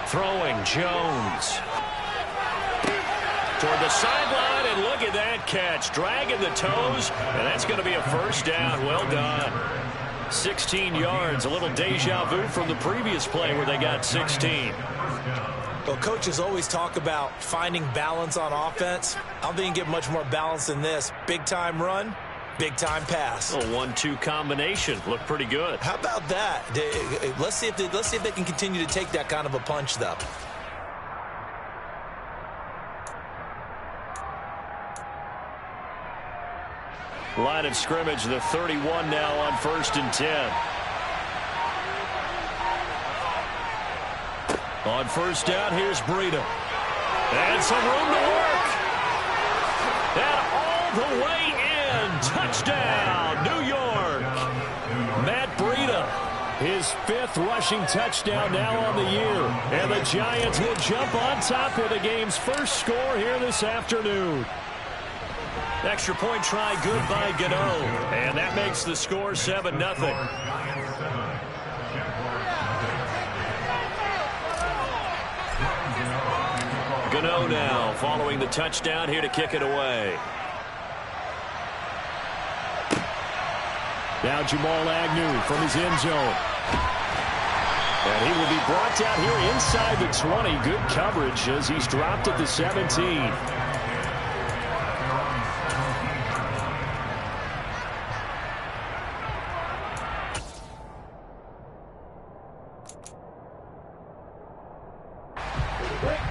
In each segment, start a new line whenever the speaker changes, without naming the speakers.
Throwing Jones. Toward the sideline, and look at that catch. Dragging the toes, and that's going to be a first down. Well done. 16 yards, a little deja vu from the previous play where they got 16.
Well, coaches always talk about finding balance on offense. I don't think you get much more balance than this. Big-time run, big-time pass.
A 1-2 combination. Looked pretty good.
How about that? Let's see if they can continue to take that kind of a punch, though.
Line of scrimmage, the 31 now on 1st and 10. On first down, here's Breida. And some room to work. And all the way in. Touchdown, New York. Matt Breida, his 5th rushing touchdown now on the year. And the Giants will jump on top with the game's first score here this afternoon. Extra point try good by Gano. And that makes the score 7-0. Gano now following the touchdown here to kick it away. Now Jamal Agnew from his end zone. And he will be brought down here inside the 20. Good coverage as he's dropped at the 17.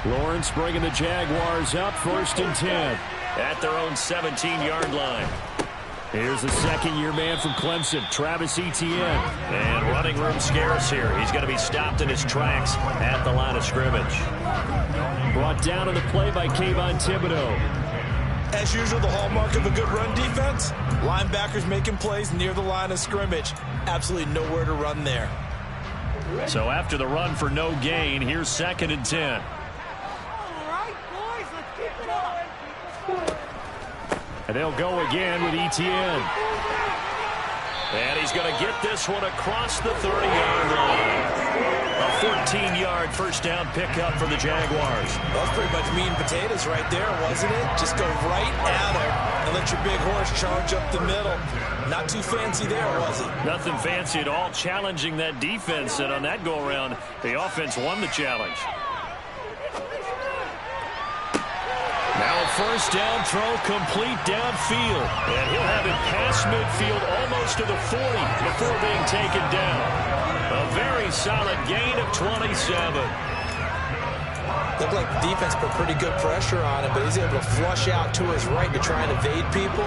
Lawrence bringing the Jaguars up 1st and 10 at their own 17-yard line. Here's the second-year man from Clemson, Travis Etienne. And running room scarce here. He's going to be stopped in his tracks at the line of scrimmage. Brought down on the play by Kayvon Thibodeau.
As usual, the hallmark of a good run defense, linebackers making plays near the line of scrimmage. Absolutely nowhere to run there.
So after the run for no gain, here's 2nd and 10. And they'll go again with Etienne. And he's going to get this one across the 30-yard line. A 14-yard first down pickup for the Jaguars.
That was pretty much meat and potatoes right there, wasn't it? Just go right at him and let your big horse charge up the middle. Not too fancy there, was it?
Nothing fancy at all, challenging that defense. And on that go-around, the offense won the challenge. Now a first down throw complete downfield. And he'll have it past midfield almost to the 40 before being taken down. A very solid gain of 27.
Looked like the defense put pretty good pressure on him, but he's able to flush out to his right to try and evade people.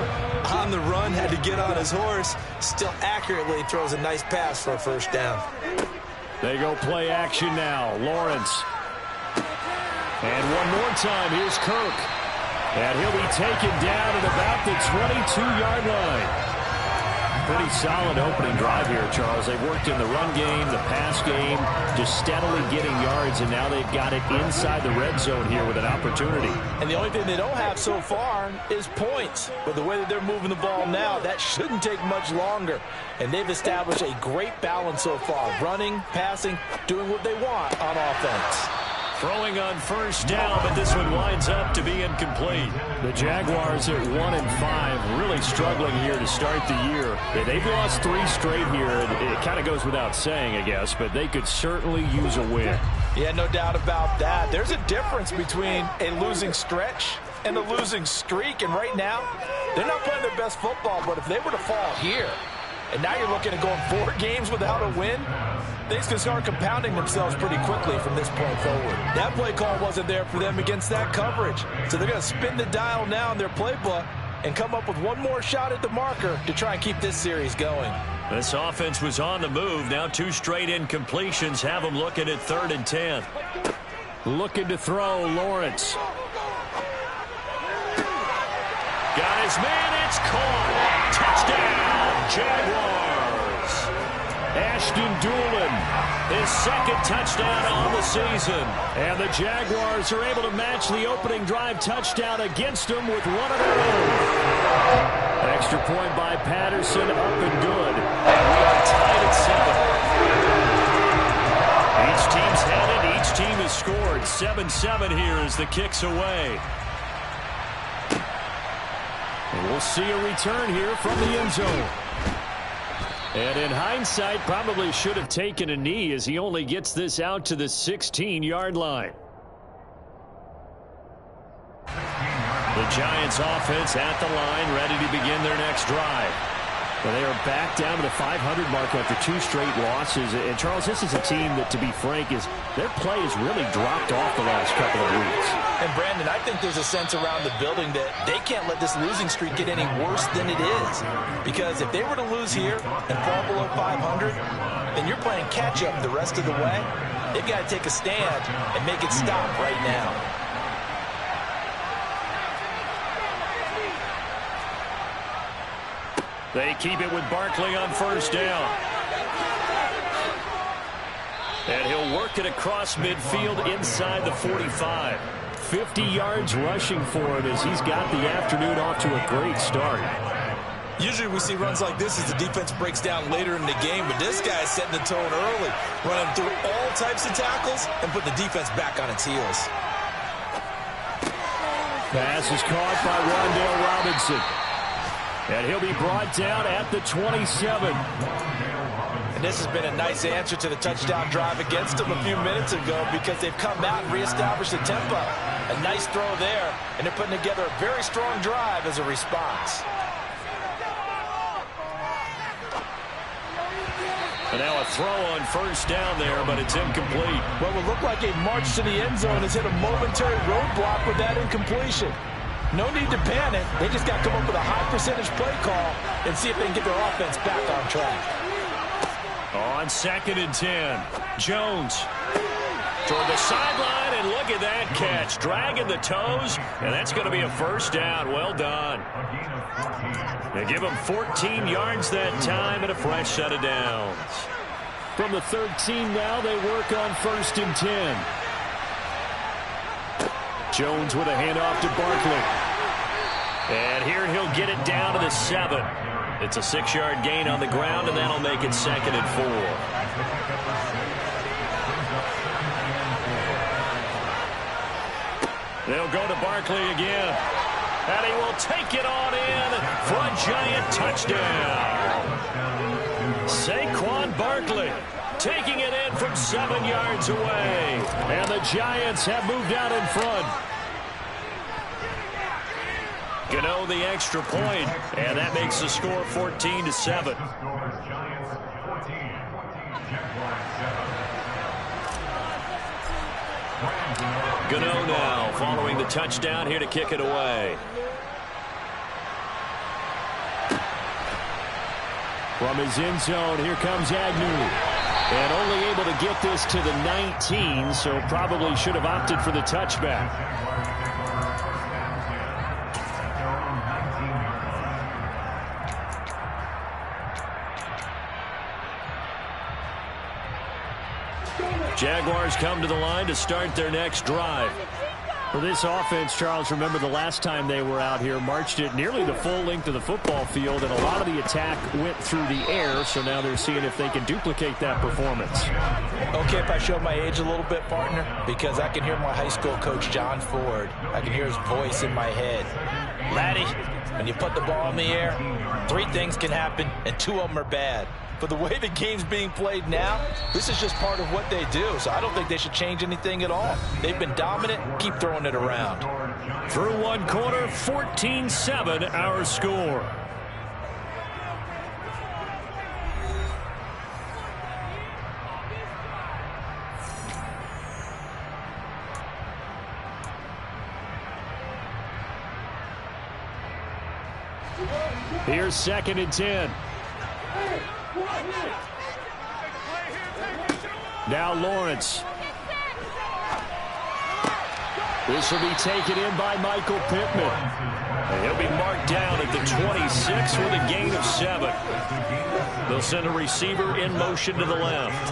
On the run, had to get on his horse. Still accurately throws a nice pass for a first down.
They go play action now. Lawrence. And one more time, here's Kirk. And he'll be taken down at about the 22-yard line. Pretty solid opening drive here, Charles. They've worked in the run game, the pass game, just steadily getting yards, and now they've got it inside the red zone here with an opportunity.
And the only thing they don't have so far is points. But the way that they're moving the ball now, that shouldn't take much longer. And they've established a great balance so far. Running, passing, doing what they want on offense.
Throwing on first down, but this one winds up to be incomplete. The Jaguars at 1-5, really struggling here to start the year. Yeah, they've lost 3 straight here. It kind of goes without saying, I guess, but they could certainly use a win.
Yeah, no doubt about that. There's a difference between a losing stretch and a losing streak, and right now, they're not playing their best football, but if they were to fall here, and now you're looking at going 4 games without a win, things can start compounding themselves pretty quickly from this point forward. That play call wasn't there for them against that coverage. So they're going to spin the dial now in their playbook and come up with one more shot at the marker to try and keep this series going.
This offense was on the move. Now 2 straight incompletions have them looking at 3rd and 10. Looking to throw, Lawrence. Got his man, it's caught. Touchdown, Jaguars. Ashton Doolin, his 2nd touchdown on the season. And the Jaguars are able to match the opening drive touchdown against them with one of their own. Extra point by Patterson, up and good. And we are tied at 7. Each team's had it. Each team has scored. It's 7-7 here as the kick's away. And we'll see a return here from the end zone. And in hindsight, probably should have taken a knee as he only gets this out to the 16-yard line. The Giants offense at the line, ready to begin their next drive. Well, they are back down to the 500 mark after 2 straight losses. And, Charles, this is a team that, to be frank, their play has really dropped off the last couple of weeks.
And, Brandon, I think there's a sense around the building that they can't let this losing streak get any worse than it is. Because if they were to lose here and fall below 500, then you're playing catch-up the rest of the way. They've got to take a stand and make it stop right now.
They keep it with Barkley on first down. And he'll work it across midfield inside the 45. 50 yards rushing for him as he's got the afternoon off to a great start.
Usually we see runs like this as the defense breaks down later in the game, but this guy is setting the tone early, running through all types of tackles and put the defense back on its heels.
Pass is caught by Rondale Robinson. And he'll be brought down at the 27.
And this has been a nice answer to the touchdown drive against them a few minutes ago because they've come out and reestablished the tempo. A nice throw there, and they're putting together a very strong drive as a response.
And now a throw on first down there, but it's incomplete.
Well, it looked like a march to the end zone has hit a momentary roadblock with that incompletion. No need to panic. They just got to come up with a high percentage play call and see if they can get their offense back on track.
On 2nd and 10, Jones toward the sideline, and look at that catch. Dragging the toes, and that's going to be a first down. Well done. They give him 14 yards that time and a fresh set of downs. From the 13 now, they work on 1st and 10. Jones with a handoff to Barkley. And here he'll get it down to the 7. It's a 6-yard gain on the ground, and that'll make it 2nd and 4. They'll go to Barkley again. And he will take it on in for a Giant touchdown. Saquon Barkley taking it in from 7 yards away. And the Giants have moved out in front. Gano the extra point, and that makes the score 14-7. Gano now following the touchdown here to kick it away. From his end zone, here comes Agnew. And only able to get this to the 19, so probably should have opted for the touchback. Jaguars come to the line to start their next drive. For this offense, Charles, remember the last time they were out here, marched it nearly the full length of the football field, and a lot of the attack went through the air, so now they're seeing if they can duplicate that performance.
Okay, if I show my age a little bit, partner, because I can hear my high school coach, John Ford. I can hear his voice in my head. Laddie, when you put the ball in the air, 3 things can happen, and 2 of them are bad. But the way the game's being played now, this is just part of what they do. So I don't think they should change anything at all. They've been dominant. Keep throwing it around.
Through one quarter, 14-7 our score. Here's 2nd and 10. Now Lawrence. This will be taken in by Michael Pittman. And he'll be marked down at the 26 with a gain of 7. They'll send a receiver in motion to the left.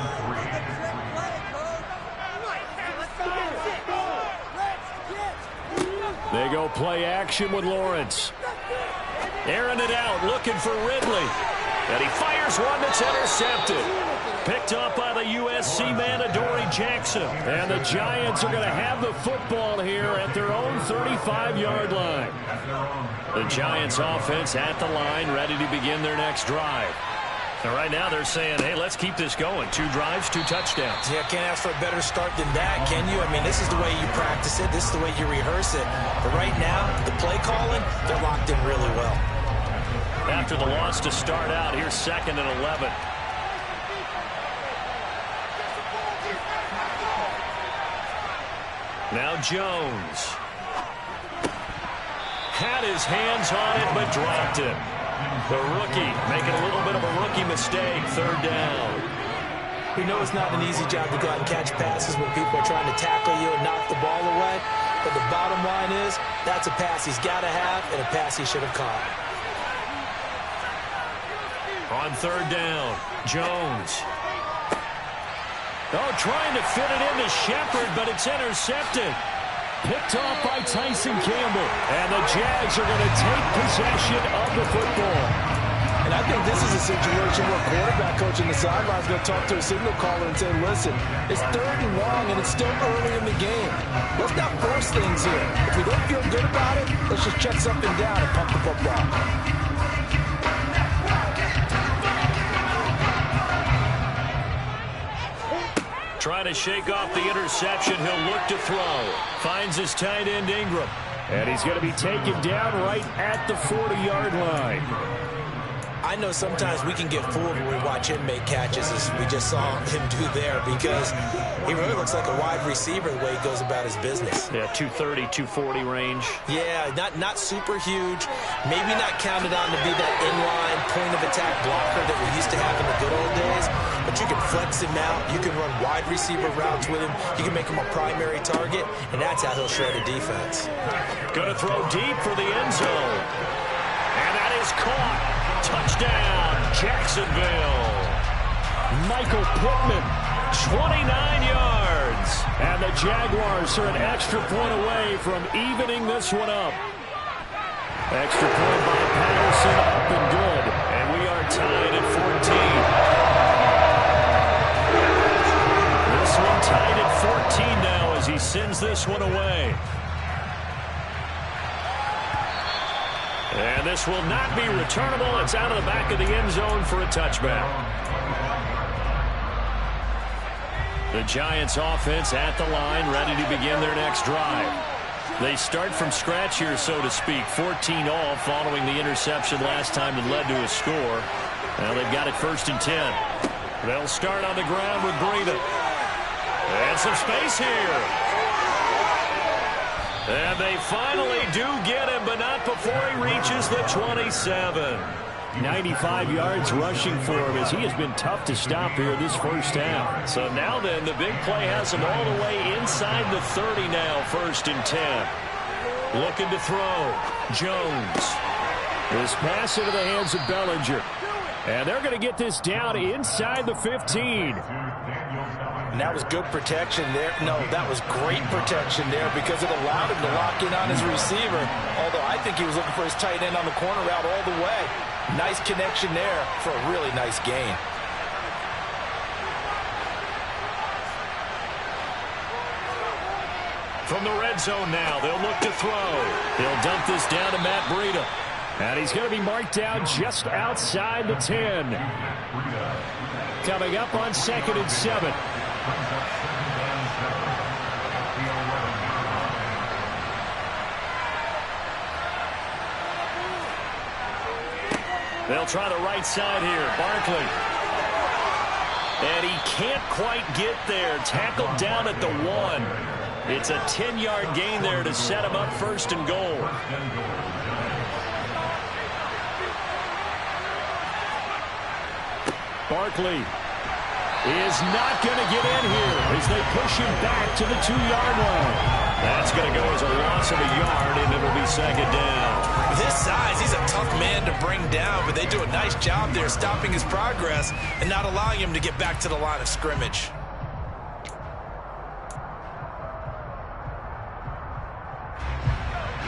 They go play action with Lawrence. Airing it out, looking for Ridley. And he fires one that's intercepted. Picked up by the USC man, Adoree Jackson. And the Giants are going to have the football here at their own 35-yard line. The Giants offense at the line, ready to begin their next drive. And right now they're saying, hey, let's keep this going. 2 drives, 2 touchdowns.
Yeah, can't ask for a better start than that, can you? I mean, this is the way you practice it. This is the way you rehearse it. But right now, the play calling, they're locked in really well.
After the loss to start out, here's 2nd and 11. Now Jones. Had his hands on it, but dropped it. The rookie making a little bit of a rookie mistake. 3rd down.
We know it's not an easy job to go out and catch passes when people are trying to tackle you and knock the ball away. But the bottom line is, that's a pass he's got to have and a pass he should have caught.
On 3rd down, Jones. Oh, trying to fit it into Shepard, but it's intercepted. Picked off by Tyson Campbell. And the Jags are going to take possession of the football.
And I think this is a situation where quarterback coach in the sideline is going to talk to a signal caller and say, listen, it's 3rd and long and it's still early in the game. Let's not force things here. If we don't feel good about it, let's just check something down and pump the football.
Trying to shake off the interception. He'll look to throw. Finds his tight end, Ingram. And he's going to be taken down right at the 40-yard line.
I know sometimes we can get fooled when we watch him make catches, as we just saw him do there, because he really looks like a wide receiver the way he goes about his business.
Yeah, 230, 240 range.
Yeah, not super huge. Maybe not counted on to be that inline point-of-attack blocker that we used to have in the good old days, but you can flex him out. You can run wide receiver routes with him. You can make him a primary target, and that's how he'll shred a defense.
Going to throw deep for the end zone. And that is caught. Touchdown, Jacksonville. Michael Pittman, 29 yards. And the Jaguars are an extra point away from evening this one up. Extra point by Patterson, up and good. And we are tied at 14. This one tied at 14 now as he sends this one away. And this will not be returnable. It's out of the back of the end zone for a touchback. The Giants offense at the line, ready to begin their next drive. They start from scratch here, so to speak. 14-all following the interception last time that led to a score. Now they've got it 1st and 10. They'll start on the ground with Breida. And some space here. And they finally do get him, but not before he reaches the 27. 95 yards rushing for him as he has been tough to stop here this first half. So now then, the big play has him all the way inside the 30 now, 1st and 10. Looking to throw. Jones. This pass into the hands of Bellinger. And they're going to get this down inside the 15.
And that was good protection there. No, that was great protection there because it allowed him to lock in on his receiver. Although I think he was looking for his tight end on the corner route all the way. Nice connection there for a really nice gain.
From the red zone now, they'll look to throw. He'll dump this down to Matt Breida. And he's going to be marked down just outside the 10. Coming up on 2nd and 7. They'll try the right side here. Barkley. And he can't quite get there. Tackled down at the 1. It's a 10-yard gain there to set him up 1st and goal. Barkley is not going to get in here as they push him back to the 2-yard line. That's going to go as a loss of a yard, and it'll be 2nd down.
With his size, he's a tough man to bring down, but they do a nice job there stopping his progress and not allowing him to get back to the line of scrimmage.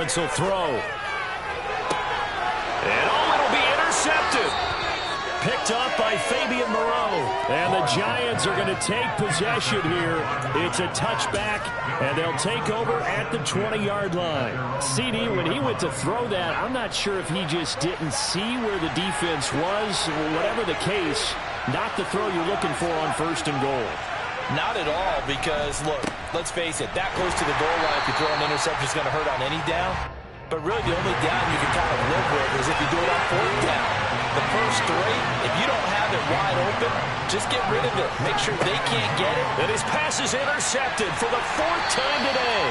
Lawrence will throw. And it'll be intercepted. Picked up by Fabian Moreau. And the Giants are going to take possession here. It's a touchback, and they'll take over at the 20-yard line. CD, when he went to throw that, I'm not sure if he just didn't see where the defense was. Whatever the case, not the throw you're looking for on 1st and goal.
Not at all, because, look, let's face it, that close to the goal line, if you throw an interception, is going to hurt on any down. But really, the only down you can kind of live with is if you do it on 4th down. The first 3, if you don't have it wide open, just get rid of it. Make sure they can't get it.
And his pass is intercepted for the 4th time today.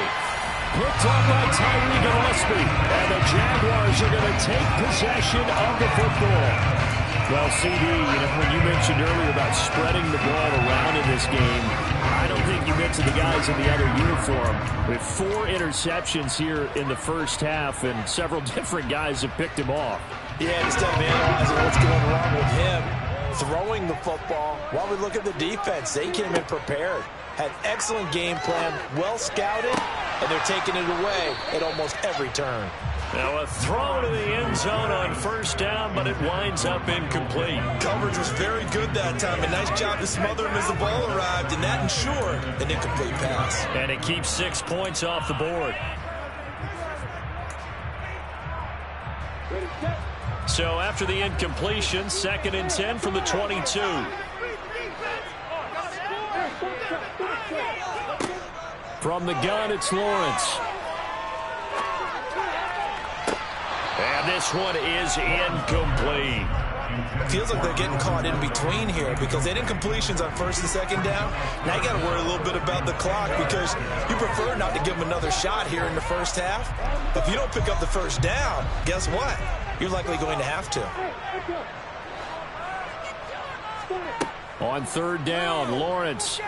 Picked up by Tyree Gillespie. And the Jaguars are going to take possession of the football. Well, CD, when you mentioned earlier about spreading the ball around in this game, I don't think you mentioned the guys in the other uniform. With 4 interceptions here in the first half, and several different guys have picked him off.
Yeah, instead of analyzing what's going wrong with him, throwing the football, while we look at the defense, they came in prepared, had excellent game plan, well scouted, and they're taking it away at almost every turn.
Now a throw to the end zone on 1st down, but it winds up incomplete.
Coverage was very good that time. A nice job to smother him as the ball arrived, and that ensured an incomplete pass.
And it keeps 6 points off the board. So after the incompletion, 2nd and 10 from the 22. From the gun, it's Lawrence. And this one is incomplete.
Feels like they're getting caught in between here because they had incompletions on 1st and 2nd down. Now you got to worry a little bit about the clock because you prefer not to give them another shot here in the first half. If you don't pick up the 1st down, guess what? You're likely going to have to.
On 3rd down, Lawrence.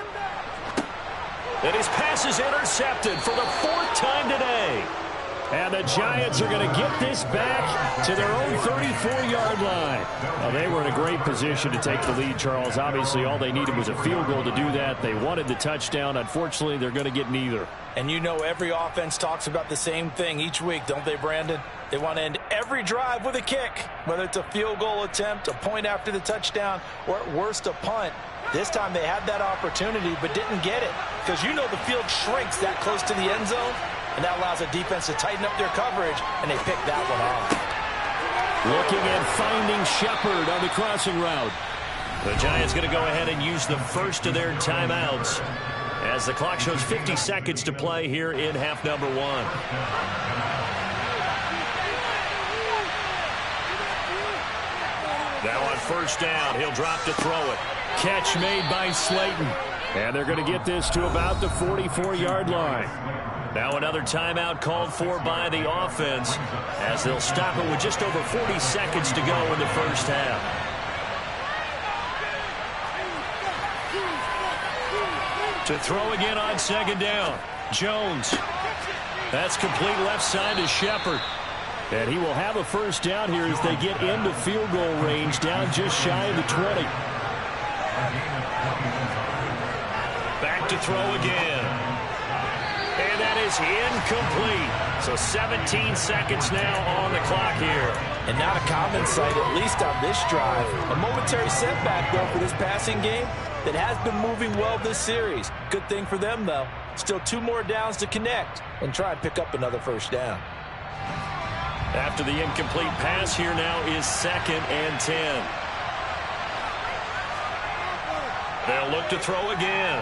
And his pass is intercepted for the 4th time today. And the Giants are going to get this back to their own 34-yard line. Well, they were in a great position to take the lead, Charles. Obviously, all they needed was a field goal to do that. They wanted the touchdown. Unfortunately, they're going to get neither.
And you know every offense talks about the same thing each week, don't they, Brandon? They want to end every drive with a kick, whether it's a field goal attempt, a point after the touchdown, or at worst a punt. This time they had that opportunity but didn't get it because you know the field shrinks that close to the end zone, and that allows the defense to tighten up their coverage, and they picked that one off.
Looking at finding Shepard on the crossing route. The Giants going to go ahead and use the first of their timeouts as the clock shows 50 seconds to play here in half number 1. Now on 1st down, he'll drop to throw it. Catch made by Slayton. And they're going to get this to about the 44-yard line. Now another timeout called for by the offense as they'll stop it with just over 40 seconds to go in the first half. To throw again on 2nd down. Jones. That's complete left side to Shepard. And he will have a 1st down here as they get into field goal range down just shy of the 20. Back to throw again. And that is incomplete. So 17 seconds now on the clock here.
And not a common sight, at least on this drive. A momentary setback, though, for this passing game that has been moving well this series. Good thing for them, though. Still 2 more downs to connect and try and pick up another 1st down.
After the incomplete pass, here now is 2nd and 10. They'll look to throw again.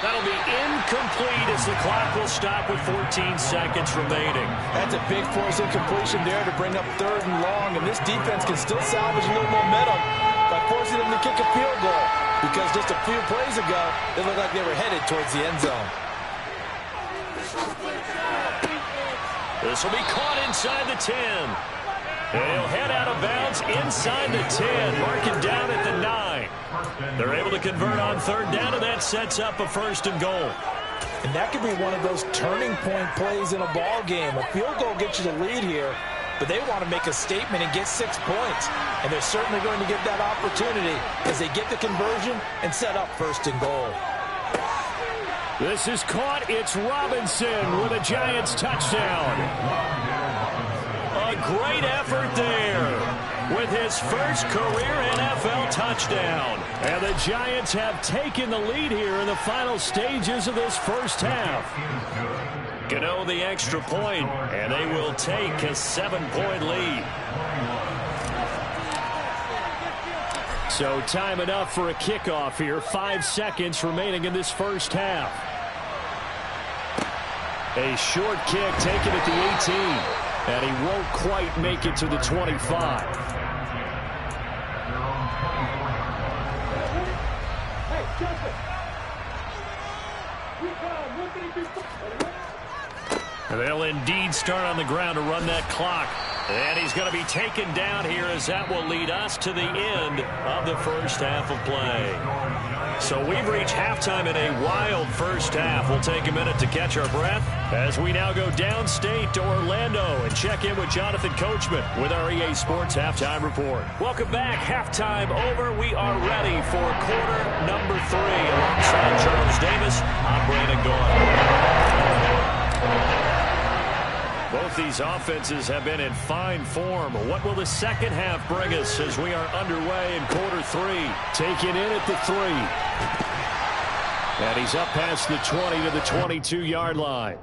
That'll be incomplete as the clock will stop with 14 seconds remaining.
That's a big force incompletion there to bring up 3rd and long, and this defense can still salvage a little momentum by forcing them to kick a field goal because just a few plays ago, they looked like they were headed towards the end zone.
This will be caught inside the 10. And he'll head out of bounds inside the 10, marking down at the 9. They're able to convert on 3rd down, and that sets up a 1st and goal.
And that could be one of those turning point plays in a ball game. A field goal gets you the lead here, but they want to make a statement and get 6 points. And they're certainly going to get that opportunity as they get the conversion and set up 1st and goal.
This is caught. It's Robinson with a Giants touchdown. A great effort there with his first career NFL touchdown. And the Giants have taken the lead here in the final stages of this first half. Gano the extra point, and they will take a 7-point lead. So time enough for a kickoff here. 5 seconds remaining in this first half. A short kick taken at the 18. And he won't quite make it to the 25. They'll indeed start on the ground to run that clock. And he's going to be taken down here as that will lead us to the end of the first half of play. So we've reached halftime in a wild first half. We'll take a minute to catch our breath as we now go downstate to Orlando and check in with Jonathan Coachman with our EA Sports Halftime Report. Welcome back. Halftime over. We are ready for quarter number 3. Alongside Charles Davis, I'm Brandon Gaudin. Both these offenses have been in fine form. What will the second half bring us as we are underway in quarter 3? Taken in at the 3. And he's up past the 20 to the 22-yard line.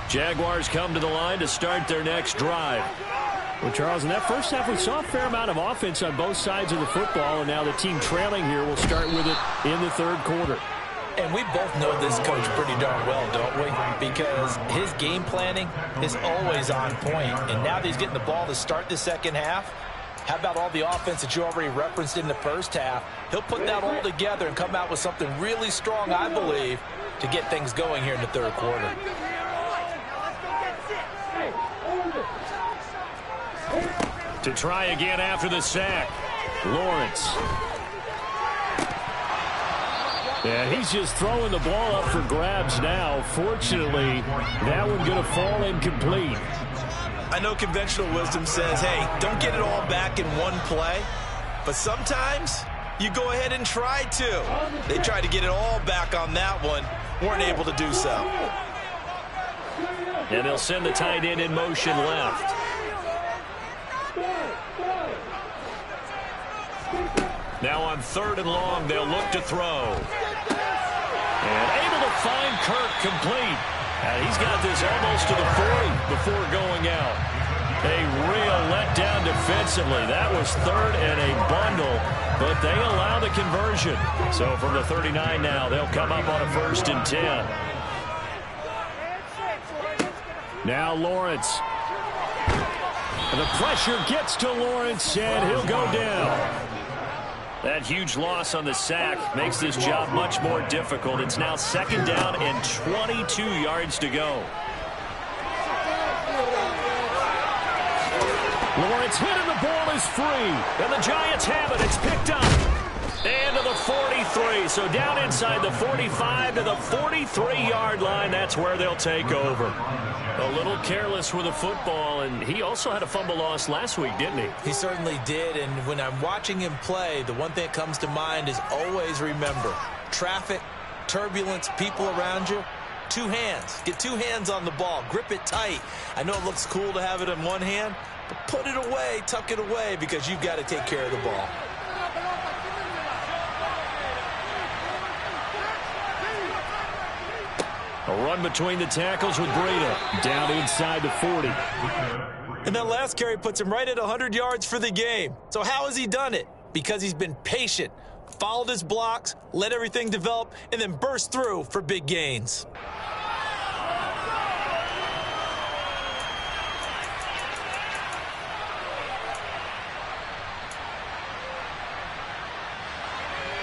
Jaguars come to the line to start their next drive. Well, Charles, in that first half, we saw a fair amount of offense on both sides of the football, and now the team trailing here will start with it in the third quarter.
And we both know this coach pretty darn well, don't we? Because his game planning is always on point. And now that he's getting the ball to start the second half, how about all the offense that you already referenced in the first half? He'll put that all together and come out with something really strong, I believe, to get things going here in the third quarter.
To try again after the sack, Lawrence. Yeah, he's just throwing the ball up for grabs now. Fortunately, that one's going to fall incomplete.
I know conventional wisdom says, hey, don't get it all back in one play. But sometimes you go ahead and try to. They tried to get it all back on that one. Weren't able to do so.
And they'll send the tight end in motion left. Now on 3rd and long, they'll look to throw. And able to find Kirk complete. And he's got this almost to the 40 before going out. A real letdown defensively. That was 3rd and a bundle, but they allow the conversion. So from the 39 now, they'll come up on a 1st and 10. Now Lawrence. And the pressure gets to Lawrence, and he'll go down. That huge loss on the sack makes this job much more difficult. It's now 2nd down and 22 yards to go. Lawrence hit and the ball is free. And the Giants have it. It's picked up. And to the 43. So down inside the 45 to the 43-yard line. That's where they'll take over. A little careless with the football, and he also had a fumble loss last week, didn't he?
He certainly did, and when I'm watching him play, the one thing that comes to mind is always remember, traffic, turbulence, people around you, 2 hands. Get 2 hands on the ball. Grip it tight. I know it looks cool to have it in one hand, but put it away, tuck it away, because you've got to take care of the ball.
A run between the tackles with Breida. Down inside the 40.
And that last carry puts him right at 100 yards for the game. So how has he done it? Because he's been patient, followed his blocks, let everything develop, and then burst through for big gains.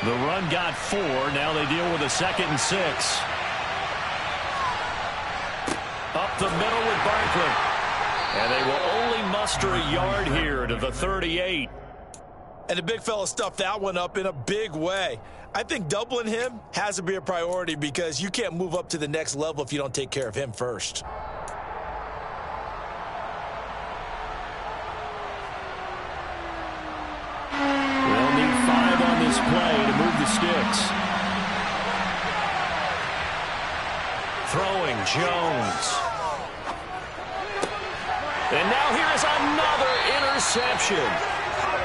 The run got 4. Now they deal with a 2nd and 6. Up the middle with Barkley. And they will only muster a yard here to the 38.
And the big fella stuffed that one up in a big way. I think doubling him has to be a priority because you can't move up to the next level if you don't take care of him first.
They'll need 5 on this play to move the sticks. Throwing Jones. And now here is another interception.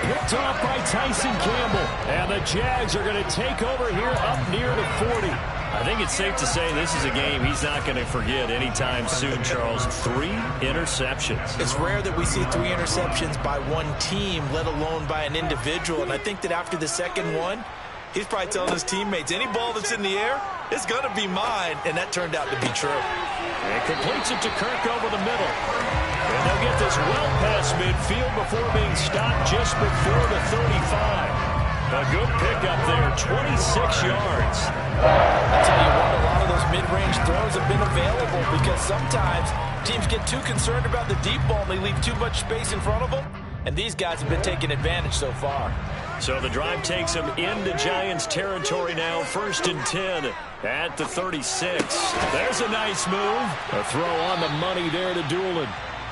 Picked off by Tyson Campbell. And the Jags are going to take over here up near the 40. I think it's safe to say this is a game he's not going to forget anytime soon, Charles. 3 interceptions.
It's rare that we see 3 interceptions by one team, let alone by an individual. And I think that after the second one, he's probably telling his teammates, any ball that's in the air, it's going to be mine. And that turned out to be true.
And completes it to Kirk over the middle. And they'll get this well past midfield before being stopped just before the 35. A good pickup there, 26 yards.
I'll tell you what, a lot of those mid-range throws have been available because sometimes teams get too concerned about the deep ball and they leave too much space in front of them. And these guys have been taking advantage so far.
So the drive takes them into Giants territory now. 1st and 10 at the 36. There's a nice move. A throw on the money there to Doolin.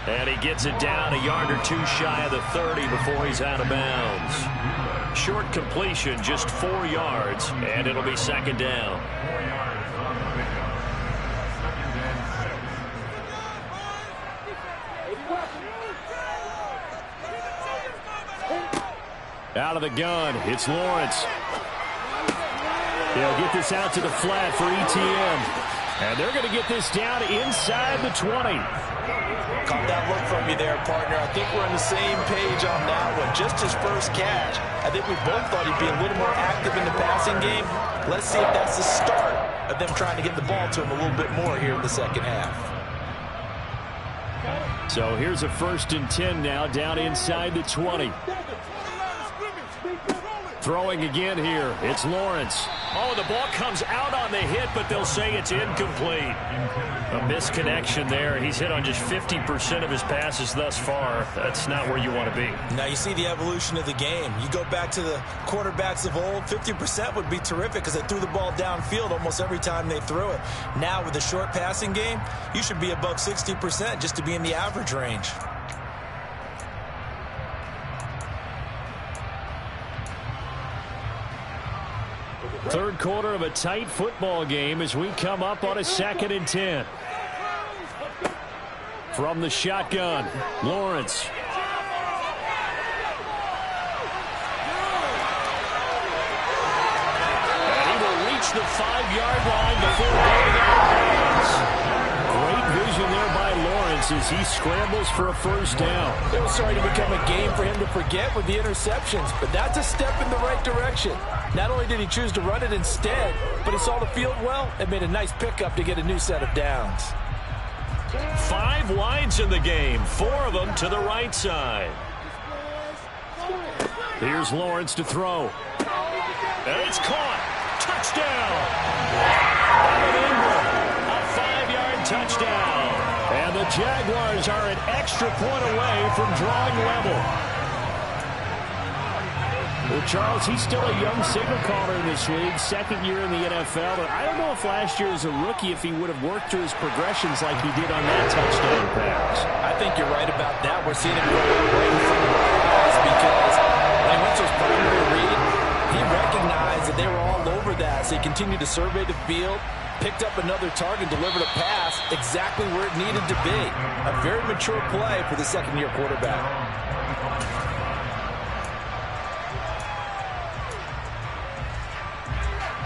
And he gets it down a yard or 2 shy of the 30 before he's out of bounds. Short completion, just 4 yards, and it'll be 2nd down. Out of the gun, it's Lawrence. They'll get this out to the flat for ETN. And they're going to get this down inside the 20.
Caught that look from you there, partner. I think we're on the same page on that one. Just his first catch. I think we both thought he'd be a little more active in the passing game. Let's see if that's the start of them trying to get the ball to him a little bit more here in the second half.
So here's a 1st and 10 now, down inside the 20. Throwing again here, it's Lawrence. Oh, the ball comes out on the hit, but they'll say it's incomplete. A misconnection there. He's hit on just 50% of his passes thus far. That's not where you want to be.
Now you see the evolution of the game. You go back to the quarterbacks of old, 50% would be terrific because they threw the ball downfield almost every time they threw it. Now with the short passing game, you should be above 60% just to be in the average range.
Third quarter of a tight football game as we come up on a 2nd and 10. From the shotgun, Lawrence. And he will reach the 5-yard line before going out of bounds. Great vision there by Lawrence as he scrambles for a 1st down.
It was starting to become a game for him to forget with the interceptions, but that's a step in the right direction. Not only did he choose to run it instead, but he saw the field well and made a nice pickup to get a new set of downs.
5 wides in the game, 4 of them to the right side. Here's Lawrence to throw. And it's caught. Touchdown. A 5-yard touchdown. And the Jaguars are an extra point away from drawing level. Well, Charles, he's still a young signal caller in this league, 2nd year in the NFL. But I don't know if last year as a rookie, if he would have worked through his progressions like he did on that touchdown pass.
I think you're right about that. We're seeing him go right in front of our eyes because when he went to his primary read, he recognized that they were all over that. So he continued to survey the field, picked up another target, delivered a pass exactly where it needed to be. A very mature play for the 2nd-year quarterback.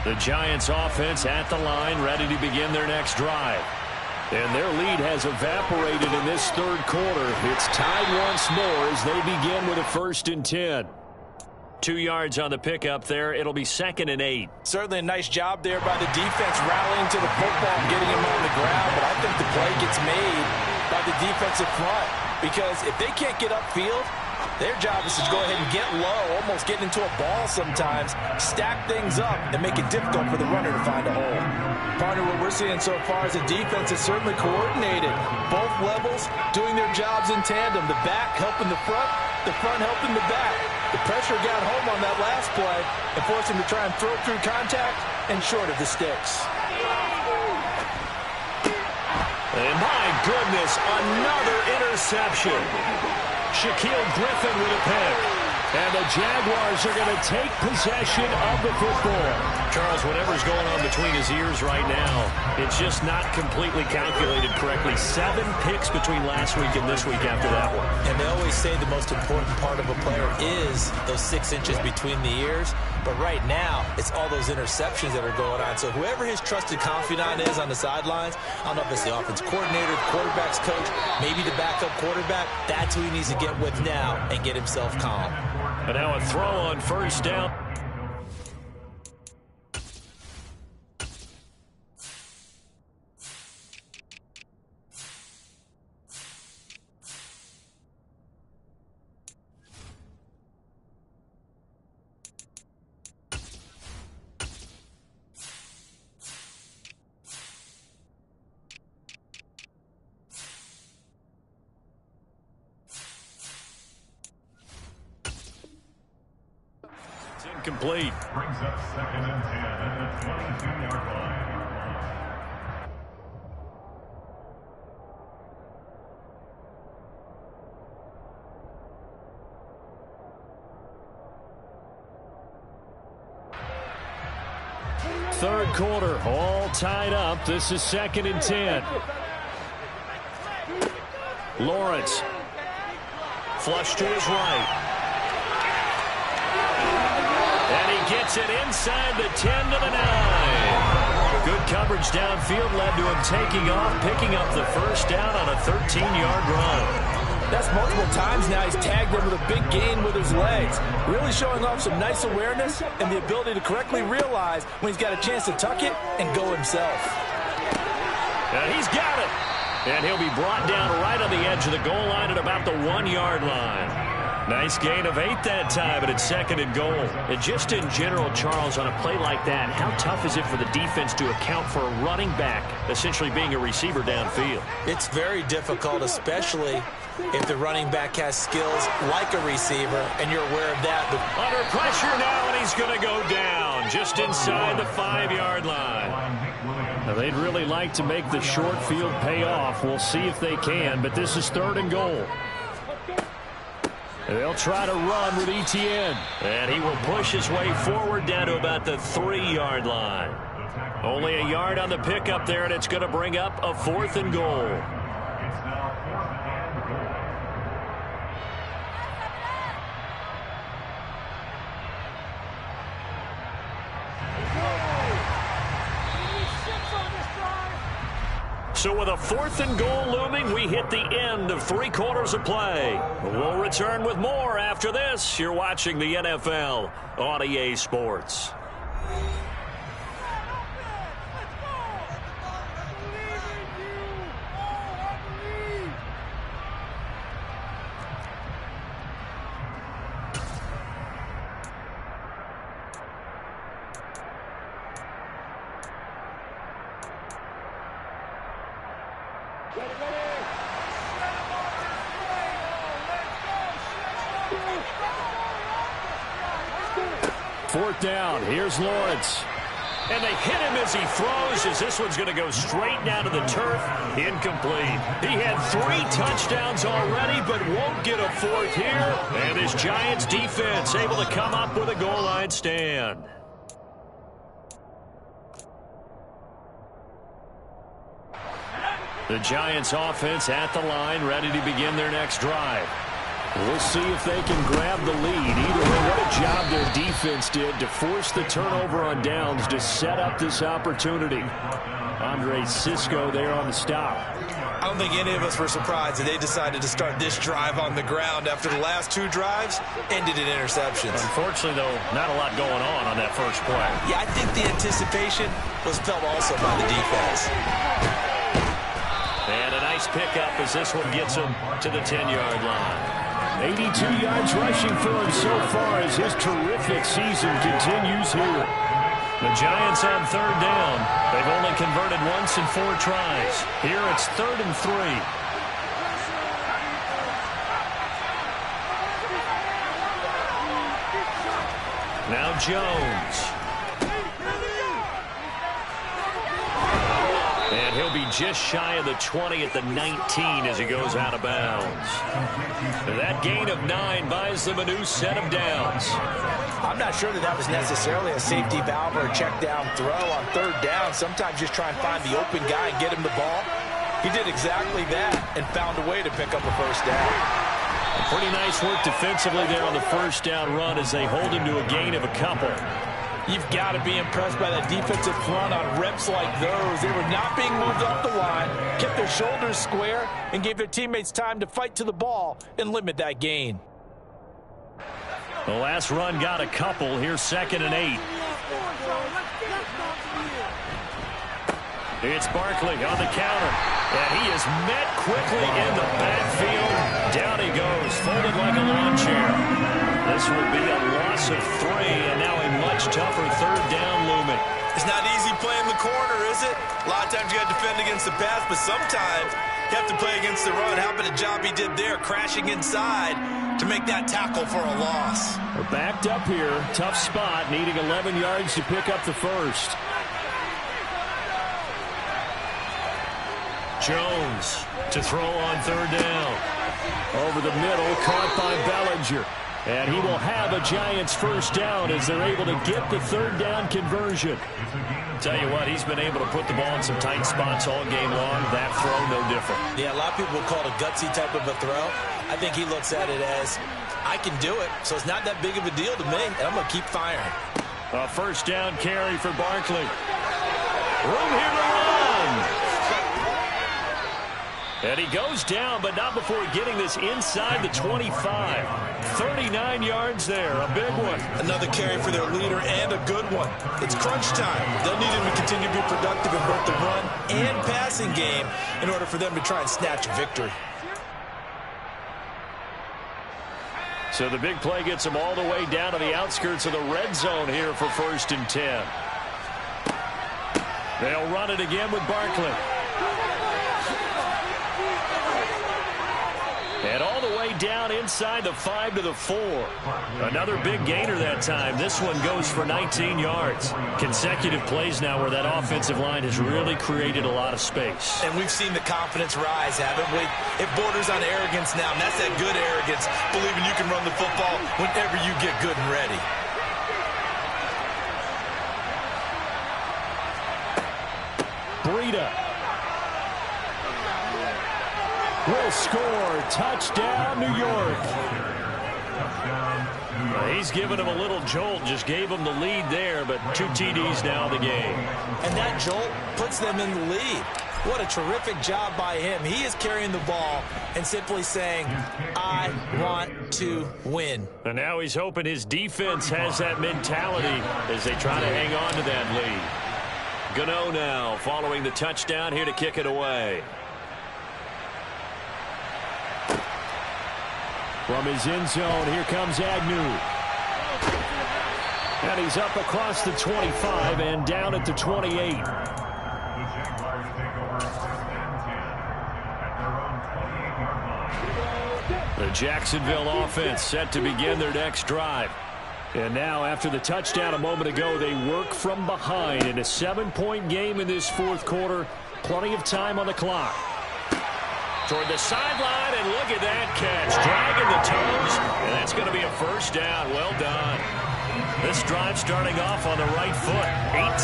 The Giants offense at the line, ready to begin their next drive. And their lead has evaporated in this 3rd quarter. It's tied once more as they begin with a 1st and 10. 2 yards on the pickup there. It'll be 2nd and 8.
Certainly a nice job there by the defense rallying to the football and getting him on the ground. But I think the play gets made by the defensive front because if they can't get upfield, their job is to go ahead and get low, almost get into a ball sometimes, stack things up, and make it difficult for the runner to find a hole. Partner, what we're seeing so far is the defense is certainly coordinated. Both levels doing their jobs in tandem. The back helping the front helping the back. The pressure got home on that last play and forced him to try and throw through contact and short of the sticks.
And my goodness, another interception. Shaquille Griffin with a pick. And the Jaguars are going to take possession of the football. Charles, whatever's going on between his ears right now, it's just not completely calculated correctly. 7 picks between last week and this week after that one.
And they always say the most important part of a player is those 6 inches between the ears. But right now, it's all those interceptions that are going on. So whoever his trusted confidant is on the sidelines, I don't know if it's the offense coordinator, the quarterback's coach, maybe the backup quarterback, that's who he needs to get with now and get himself calm.
And now a throw on first down. Complete.
Brings up 2nd and 10 at the 22-yard line.
Third quarter, all tied up. This is 2nd and 10. Lawrence. Flush to his right. And he gets it inside the 10 to the 9. Good coverage downfield led to him taking off, picking up the first down on a 13-yard run.
That's multiple times now he's tagged him with a big gain with his legs. Really showing off some nice awareness and the ability to correctly realize when he's got a chance to tuck it and go himself.
And he's got it. And he'll be brought down right on the edge of the goal line at about the 1-yard line. Nice gain of 8 that time, but it's 2nd and goal. And just in general, Charles, on a play like that, how tough is it for the defense to account for a running back essentially being a receiver downfield?
It's very difficult, especially if the running back has skills like a receiver, and you're aware of that.
Under pressure now, and he's going to go down just inside the 5-yard line. Now, they'd really like to make the short field pay off. We'll see if they can, but this is 3rd and goal. They'll try to run with Etienne. And he will push his way forward down to about the 3-yard line. Only a yard on the pickup there, and it's going to bring up a 4th and goal.
It's now 4th and goal.
So with a 4th and goal looming, we hit the end of 3 quarters of play. We'll return with more after this. You're watching the NFL on EA Sports. Fourth down. Here's Lawrence. And they hit him as he throws, as this one's going to go straight down to the turf. Incomplete. He had 3 touchdowns already, but won't get a 4th here. And this Giants defense able to come up with a goal line stand. The Giants offense at the line, ready to begin their next drive. We'll see if they can grab the lead. Either way, what a job their defense did to force the turnover on downs to set up this opportunity. Andre Cisco there on the stop.
I don't think any of us were surprised that they decided to start this drive on the ground after the last 2 drives ended in interceptions.
Unfortunately, though, not a lot going on that first play.
Yeah, I think the anticipation was felt also by the defense.
And a nice pickup as this one gets him to the 10-yard line. 82 yards rushing for him so far as his terrific season continues here. The Giants on 3rd down. They've only converted once in 4 tries. Here it's 3rd and 3. Now Jones. And he'll be just shy of the 20 at the 19 as he goes out of bounds. That gain of 9 buys them a new set of downs.
I'm not sure that was necessarily a safety valve or a check down throw on third down. Sometimes just try and find the open guy and get him the ball. He did exactly that and found a way to pick up a first down.
Pretty nice work defensively there on the first down run as they hold him to a gain of a couple.
You've got to be impressed by that defensive front on reps like those. They were not being moved up the line, kept their shoulders square, and gave their teammates time to fight to the ball and limit that gain.
The last run got a couple. Here's 2nd and 8. It's Barkley on the counter. And he is met quickly in the backfield. Down he goes, folded like a lawn chair. This will be a loss of 3, and now a much tougher third down looming.
It's not easy playing the corner, is it? A lot of times you got to defend against the pass, but sometimes you have to play against the run. How about the job he did there, crashing inside to make that tackle for a loss?
We're backed up here. Tough spot, needing 11 yards to pick up the first. Jones to throw on third down. Over the middle, caught by Bellinger. And he will have a Giants first down as they're able to get the third down conversion. Tell you what, he's been able to put the ball in some tight spots all game long. That throw, no different.
Yeah, a lot of people would call it a gutsy type of a throw. I think he looks at it as, I can do it, so it's not that big of a deal to me, and I'm going to keep firing.
A first down carry for Barkley. Room here to run. And he goes down, but not before getting this inside the 25. 39 yards there, a big one.
Another carry for their leader and a good one. It's crunch time. They'll need him to continue to be productive in both the run and passing game in order for them to try and snatch a victory.
So the big play gets them all the way down to the outskirts of the red zone here for 1st and 10. They'll run it again with Barkley. And all the way down inside the 5 to the 4. Another big gainer that time. This one goes for 19 yards. Consecutive plays now where that offensive line has really created a lot of space.
And we've seen the confidence rise, haven't we? It borders on arrogance now, and that's that good arrogance, believing you can run the football whenever you get good and ready.
Breida will score. Touchdown, New York. He's given him a little jolt. Just gave him the lead there, but 2 TDs now in the game.
And that jolt puts them in the lead. What a terrific job by him. He is carrying the ball and simply saying, I want to win.
And now he's hoping his defense has that mentality as they try to hang on to that lead. Gano now following the touchdown here to kick it away. From his end zone, here comes Agnew. And he's up across the 25 and down at the 28.
The Jaguars take over 1st and 10 at their own 28-yard line.
The Jacksonville offense set to begin their next drive. And now, after the touchdown a moment ago, they work from behind in a 7-point game in this 4th quarter. Plenty of time on the clock. Toward the sideline, and look at that catch. Dragging the toes, and that's going to be a first down. Well done. This drive starting off on the right foot.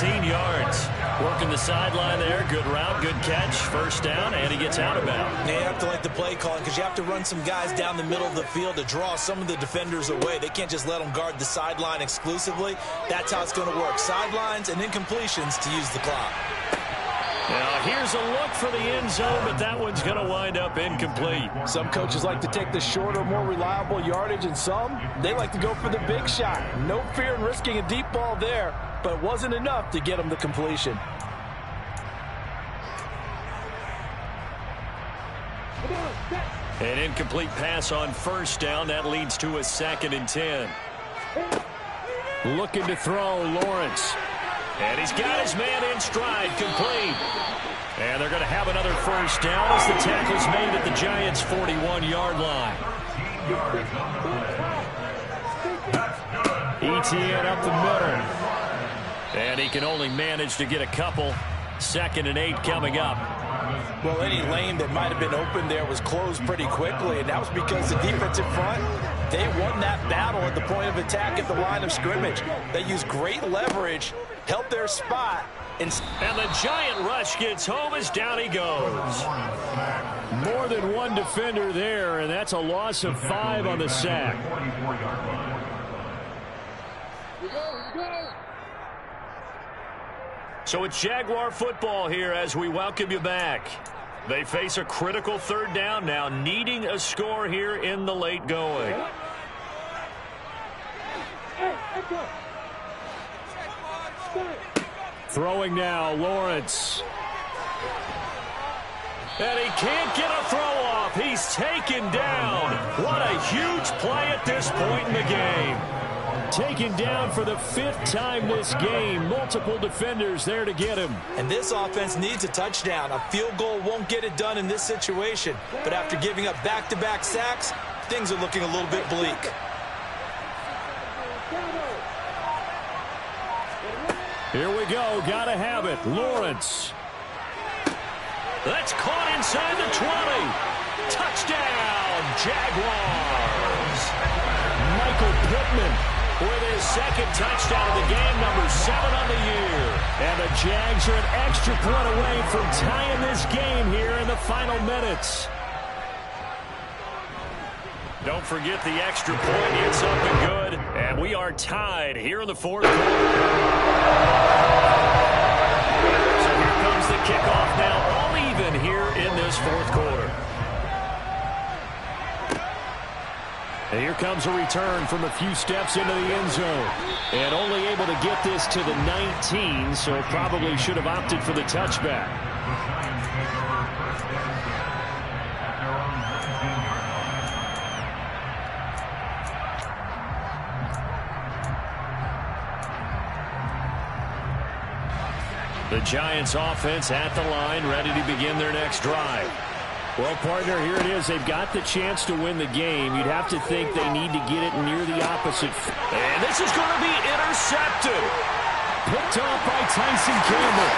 18 yards. Working the sideline there. Good route, good catch. First down, and he gets out of bounds.
Now you have to like the play calling because you have to run some guys down the middle of the field to draw some of the defenders away. They can't just let them guard the sideline exclusively. That's how it's going to work. Sidelines and incompletions to use the clock.
Now here's a look for the end zone, but that one's going to wind up incomplete.
Some coaches like to take the shorter, more reliable yardage, and some, they like to go for the big shot. No fear in risking a deep ball there, but it wasn't enough to get them the completion.
An incomplete pass on first down. That leads to a 2nd and 10. Looking to throw, Lawrence. And he's got his man in stride, complete. And they're going to have another first down as the tackle's made at the Giants' 41-yard line. ETN up the middle. And he can only manage to get a couple. 2nd and 8 coming up.
Well, any lane that might have been open there was closed pretty quickly, and that was because the defensive front, they won that battle at the point of attack at the line of scrimmage. They used great leverage, held their spot.
And the giant rush gets home as down he goes. More than one defender there, and that's a loss of 5 on the sack. So it's Jaguar football here as we welcome you back. They face a critical 3rd down now, needing a score here in the late going. Throwing now, Lawrence. And he can't get a throw off. He's taken down. What a huge play at this point in the game. Taken down for the 5th time this game. Multiple defenders there to get him.
And this offense needs a touchdown. A field goal won't get it done in this situation. But after giving up back-to-back sacks, things are looking a little bit bleak.
Here we go. Gotta have it. Lawrence. That's caught inside the 20. Touchdown, Jaguars. Michael Pittman with his 2nd touchdown of the game, number 7 on the year. And the Jags are an extra point away from tying this game here in the final minutes. Don't forget the extra point. It's up and good. And we are tied here in the 4th quarter. So here comes the kickoff now, all even here in this 4th quarter. And here comes a return from a few steps into the end zone. And only able to get this to the 19, so probably should have opted for the touchback. The Giants offense at the line, ready to begin their next drive. Well, partner, here it is. They've got the chance to win the game. You'd have to think they need to get it near the opposite. And this is going to be intercepted. Picked off by Tyson Campbell.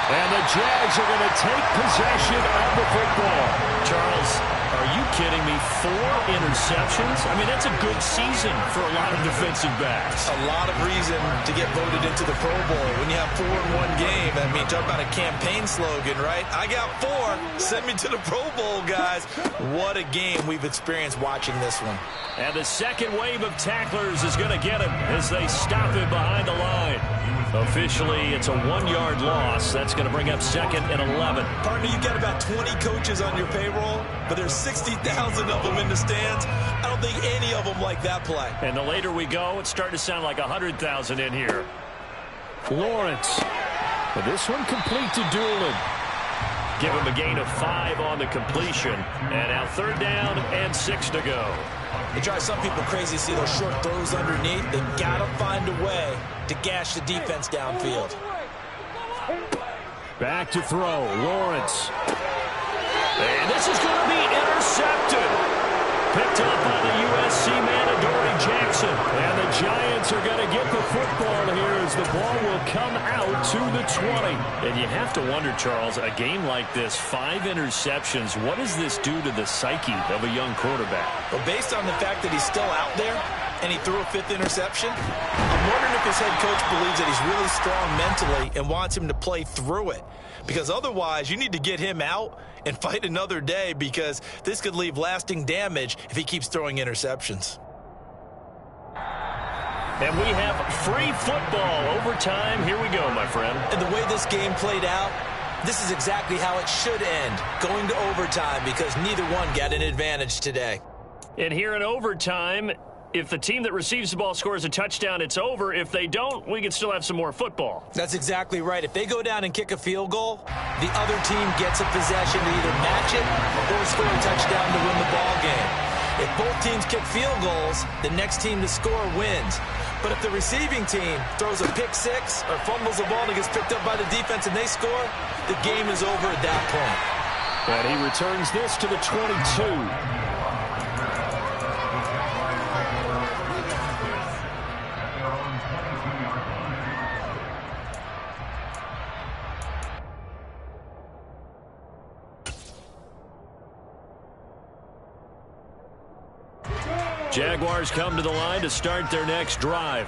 And the Jags are going to take possession of the football. Charles, are you kidding me? 4 interceptions? I mean, that's a good season for a lot of defensive backs.
A lot of reason to get voted into the Pro Bowl. When you have 4 in one game, I mean, talk about a campaign slogan, right? I got 4. Send me to the Pro Bowl, guys. What a game we've experienced watching this one.
And the second wave of tacklers is going to get him as they stop him behind the line. Officially, it's a 1-yard loss. That's going to bring up 2nd and 11.
Partner, you've got about 20 coaches on your payroll, but there's 60,000 of them in the stands. I don't think any of them like that play.
And the later we go, it's starting to sound like 100,000 in here. Lawrence. But this one complete to Doolin. Give him a gain of 5 on the completion. And now 3rd down and 6 to go.
It drives some people crazy to see those short throws underneath. They got to find a way to gash the defense downfield.
Back to throw. Lawrence. And this is going to be intercepted. Picked up by the USC man, Adoree Jackson. And the Giants are going to get the football here as the ball will come out to the 20. And you have to wonder, Charles, a game like this, 5 interceptions, what does this do to the psyche of a young quarterback?
Well, based on the fact that he's still out there and he threw a 5th interception, I'm wondering if his head coach believes that he's really strong mentally and wants him to play through it. Because otherwise, you need to get him out and fight another day, because this could leave lasting damage if he keeps throwing interceptions.
And we have free football overtime. Here we go, my friend.
And the way this game played out, this is exactly how it should end, going to overtime, because neither one got an advantage today.
And here in overtime, if the team that receives the ball scores a touchdown, it's over. If they don't, we can still have some more football.
That's exactly right. If they go down and kick a field goal, the other team gets a possession to either match it or score a touchdown to win the ball game. If both teams kick field goals, the next team to score wins. But if the receiving team throws a pick 6 or fumbles the ball and gets picked up by the defense and they score, the game is over at that point.
And he returns this to the 22. Jaguars come to the line to start their next drive.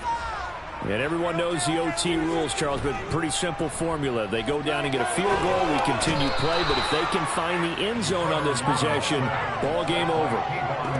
And everyone knows the OT rules, Charles, but pretty simple formula. They go down and get a field goal, we continue play, but if they can find the end zone on this possession, ball game over.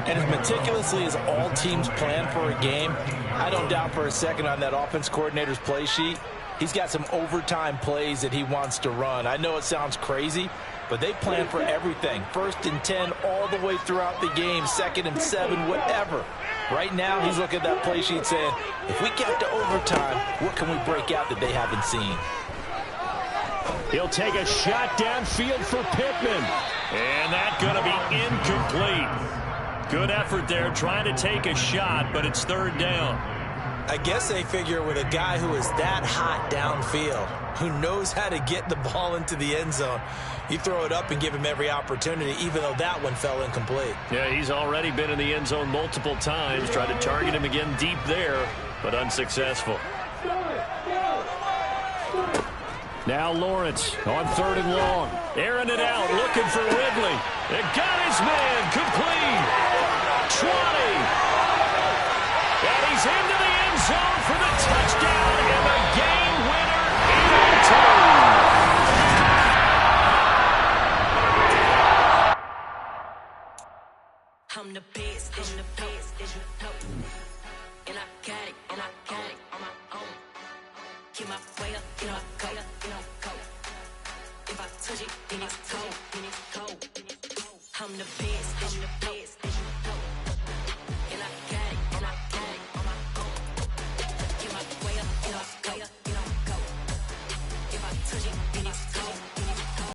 And as meticulously as all teams plan for a game, I don't doubt for a second on that offense coordinator's play sheet, he's got some overtime plays that he wants to run. I know it sounds crazy, but they plan for everything. 1st and 10 all the way throughout the game, 2nd and 7, whatever. Right now, he's looking at that play sheet saying, if we get to overtime, what can we break out that they haven't seen?
He'll take a shot downfield for Pittman. And that's going to be incomplete. Good effort there trying to take a shot, but it's 3rd down.
I guess they figure with a guy who is that hot downfield, who knows how to get the ball into the end zone, you throw it up and give him every opportunity, even though that one fell incomplete.
Yeah, he's already been in the end zone multiple times. Tried to target him again deep there, but unsuccessful. Now Lawrence on 3rd and long. Airing it out, looking for Ridley. It got his man, complete. 20. And he's into the end zone for the touchdown and the game winner in 2.
I'm the best, I'm the best, and I got it, and I got it on my own. Keep my way up, you know I go, you know I go. If I touch it, then it's cold, then it's cold. I'm the best, I'm the best.